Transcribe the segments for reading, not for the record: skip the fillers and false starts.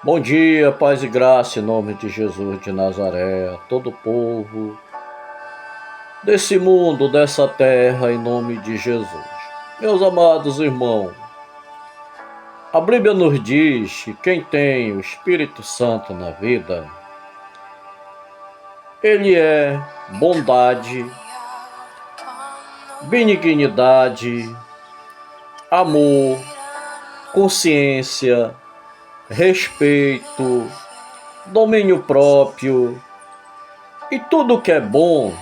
Bom dia, paz e graça em nome de Jesus de Nazaré, a todo o povo desse mundo, dessa terra, em nome de Jesus. Meus amados irmãos, a Bíblia nos diz que quem tem o Espírito Santo na vida, ele é bondade, benignidade, amor, consciência, respeito, domínio próprio e tudo que é bom,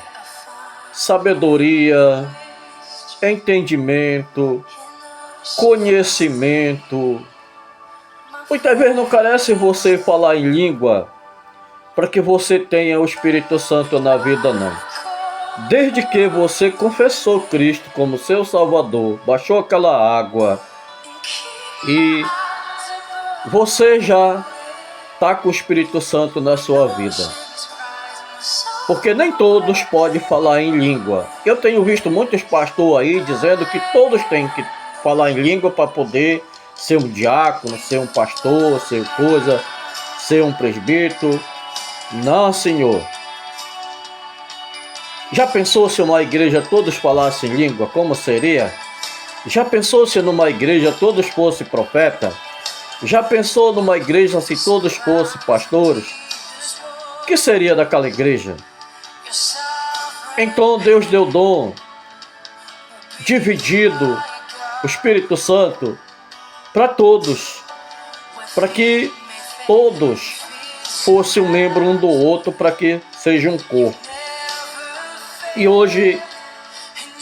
sabedoria, entendimento, conhecimento. Muitas vezes não carece você falar em língua para que você tenha o Espírito Santo na vida, não. Desde que você confessou Cristo como seu Salvador, baixou aquela água e você já está com o Espírito Santo na sua vida. Porque nem todos podem falar em língua. Eu tenho visto muitos pastores aí dizendo que todos têm que falar em língua para poder ser um diácono, ser um pastor, ser coisa, ser um presbítero. Não, senhor. Já pensou se numa igreja todos falassem língua, como seria? Já pensou se numa igreja todos fossem profetas? Já pensou numa igreja se todos fossem pastores? O que seria daquela igreja? Então Deus deu dom, dividido, o Espírito Santo, para todos, para que todos fossem um membro um do outro, para que seja um corpo. E hoje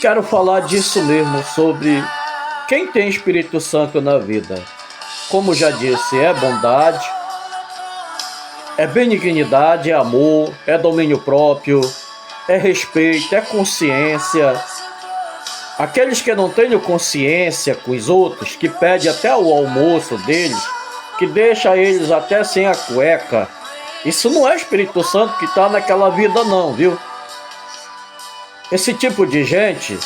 quero falar disso mesmo, sobre quem tem Espírito Santo na vida. Como já disse, é bondade, é benignidade, é amor, é domínio próprio, é respeito, é consciência. Aqueles que não têm consciência com os outros, que pedem até o almoço deles, que deixa eles até sem a cueca, isso não é Espírito Santo que está naquela vida não, viu? Esse tipo de gente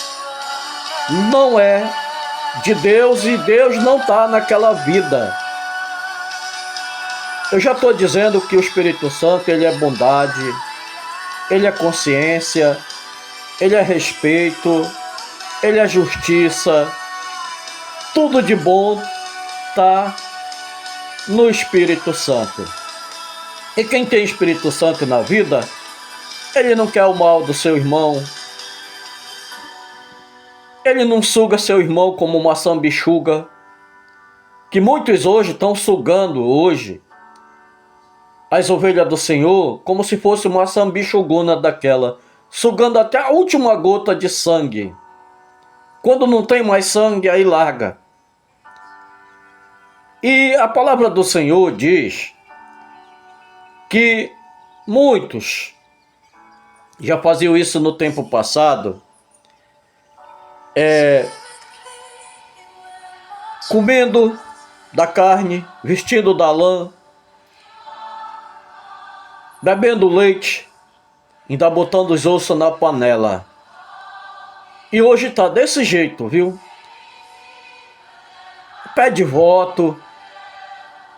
não é de Deus e Deus não está naquela vida. Eu já estou dizendo que o Espírito Santo, ele é bondade, ele é consciência, ele é respeito, ele é justiça. Tudo de bom está no Espírito Santo. E quem tem Espírito Santo na vida, ele não quer o mal do seu irmão. Ele não suga seu irmão como uma sambichuga, que muitos hoje estão sugando hoje as ovelhas do Senhor como se fosse uma sambichugona daquela, sugando até a última gota de sangue. Quando não tem mais sangue, aí larga. E a palavra do Senhor diz que muitos já faziam isso no tempo passado, comendo da carne, vestindo da lã, bebendo leite, ainda botando os ossos na panela. E hoje está desse jeito, viu? Pede voto,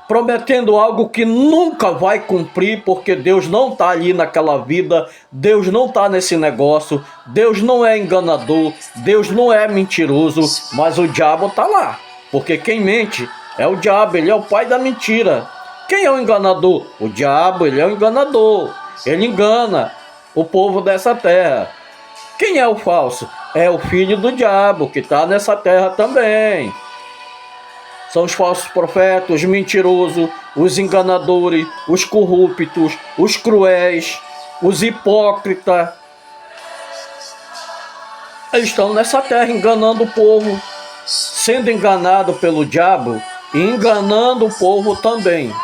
prometendo algo que nunca vai cumprir, porque Deus não está ali naquela vida, Deus não está nesse negócio, Deus não é enganador, Deus não é mentiroso, mas o diabo está lá, porque quem mente é o diabo, ele é o pai da mentira. Quem é o enganador? O diabo, ele é o enganador, ele engana o povo dessa terra. Quem é o falso? É o filho do diabo, que está nessa terra também. São os falsos profetas, os mentirosos, os enganadores, os corruptos, os cruéis, os hipócritas. Eles estão nessa terra enganando o povo, sendo enganado pelo diabo e enganando o povo também.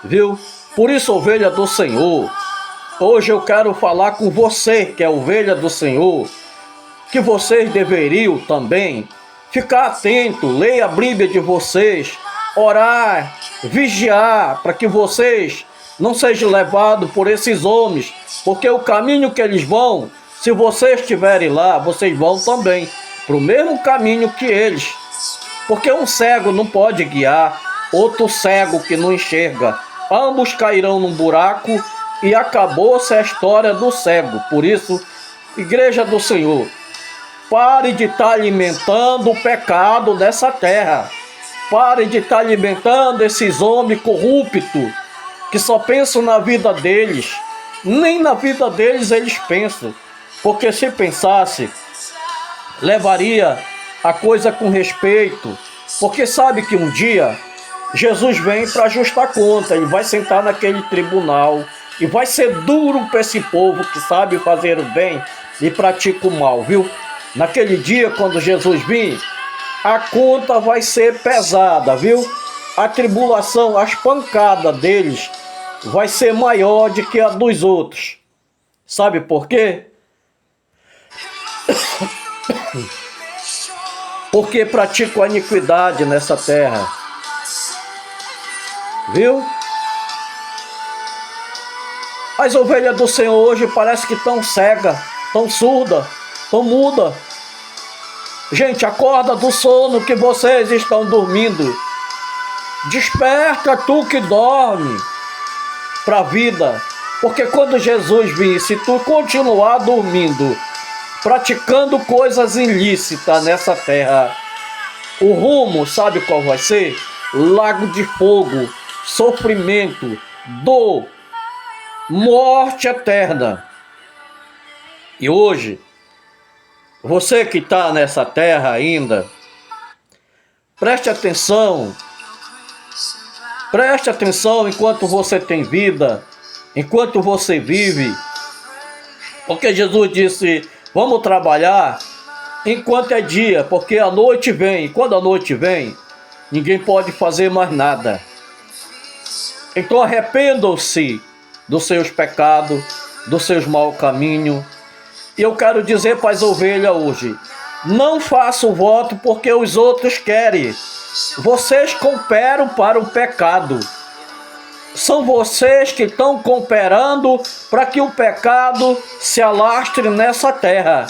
Viu? Por isso, ovelha do Senhor, hoje eu quero falar com você que é ovelha do Senhor, que vocês deveriam também ficar atento, leia a Bíblia de vocês, orar, vigiar, para que vocês não sejam levados por esses homens, porque o caminho que eles vão, se vocês estiverem lá, vocês vão também para o mesmo caminho que eles, porque um cego não pode guiar, outro cego que não enxerga. Ambos cairão num buraco e acabou-se a história do cego. Por isso, Igreja do Senhor, pare de estar alimentando o pecado dessa terra. Pare de estar alimentando esses homens corruptos que só pensam na vida deles. Nem na vida deles eles pensam. Porque se pensasse, levaria a coisa com respeito. Porque sabe que um dia Jesus vem para ajustar conta. Ele vai sentar naquele tribunal e vai ser duro para esse povo que sabe fazer o bem e pratica o mal, viu? Naquele dia, quando Jesus vir, a conta vai ser pesada, viu? A tribulação, as pancadas deles vai ser maior do que a dos outros. Sabe por quê? Porque praticam a iniquidade nessa terra. Viu? As ovelhas do Senhor hoje parece que estão cegas, estão surdas, estão mudas. Gente, acorda do sono que vocês estão dormindo. Desperta tu que dorme para a vida. Porque quando Jesus vir, se tu continuar dormindo, praticando coisas ilícitas nessa terra, o rumo, sabe qual vai ser? Lago de fogo, sofrimento, dor, morte eterna. E hoje, você que está nessa terra ainda, preste atenção enquanto você tem vida, enquanto você vive. Porque Jesus disse, vamos trabalhar enquanto é dia, porque a noite vem. E quando a noite vem, ninguém pode fazer mais nada. Então arrependam-se dos seus pecados, dos seus maus caminhos. E eu quero dizer para as ovelhas hoje, não faça o voto porque os outros querem. Vocês cooperam para o pecado. São vocês que estão cooperando para que o pecado se alastre nessa terra.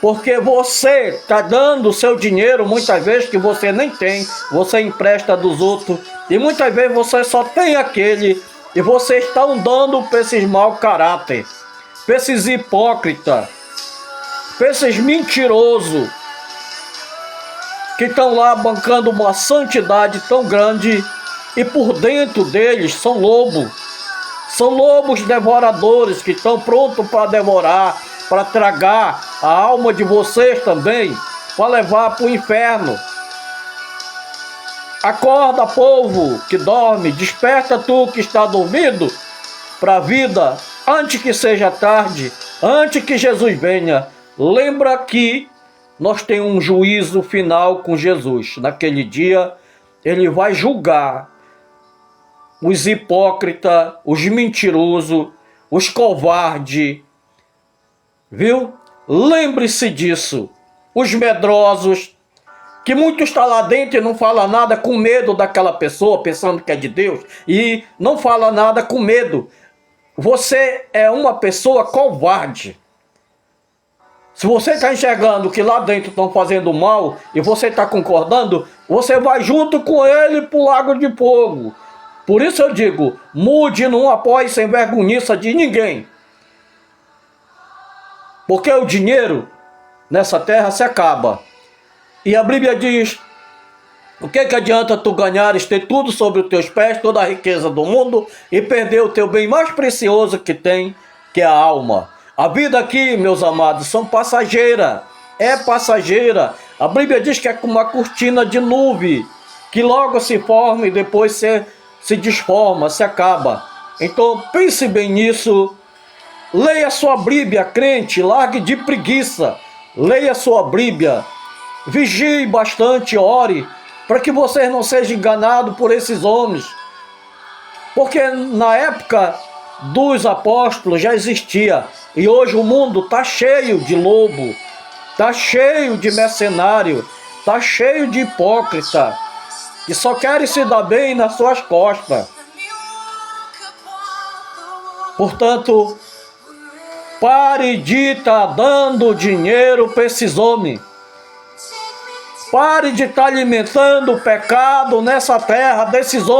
Porque você está dando o seu dinheiro, muitas vezes que você nem tem, você empresta dos outros. E muitas vezes você só tem aquele. E vocês estão dando para esses mau caráter, para esses hipócritas, para esses mentirosos, que estão lá bancando uma santidade tão grande e por dentro deles são lobos. São lobos devoradores que estão prontos para devorar, para tragar a alma de vocês também, para levar para o inferno. Acorda, povo que dorme, desperta tu que está dormindo para a vida, antes que seja tarde, antes que Jesus venha. Lembra que nós temos um juízo final com Jesus. Naquele dia, ele vai julgar os hipócritas, os mentirosos, os covardes. Viu? Lembre-se disso. Os medrosos, que muitos estão lá dentro e não falam nada com medo daquela pessoa, pensando que é de Deus, e não fala nada com medo. Você é uma pessoa covarde. Se você está enxergando que lá dentro estão fazendo mal e você está concordando, você vai junto com ele para o lago de fogo. Por isso eu digo, mude, não apoie sem vergonhiça de ninguém. Porque o dinheiro nessa terra se acaba. E a Bíblia diz, o que adianta tu ganhares, ter tudo sobre os teus pés, toda a riqueza do mundo, e perder o teu bem mais precioso que tem, que é a alma. A vida aqui, meus amados, são passageira. É passageira. A Bíblia diz que é como uma cortina de nuvem, que logo se forma e depois se desforma, se acaba. Então pense bem nisso. Leia sua Bíblia, crente, largue de preguiça. Leia sua Bíblia. Vigie bastante, ore, para que vocês não sejam enganados por esses homens. Porque na época dos apóstolos já existia. E hoje o mundo está cheio de lobo, está cheio de mercenário, está cheio de hipócrita, que só querem se dar bem nas suas costas. Portanto, pare de estar dando dinheiro para esses homens. Pare de estar alimentando o pecado nessa terra desses homens.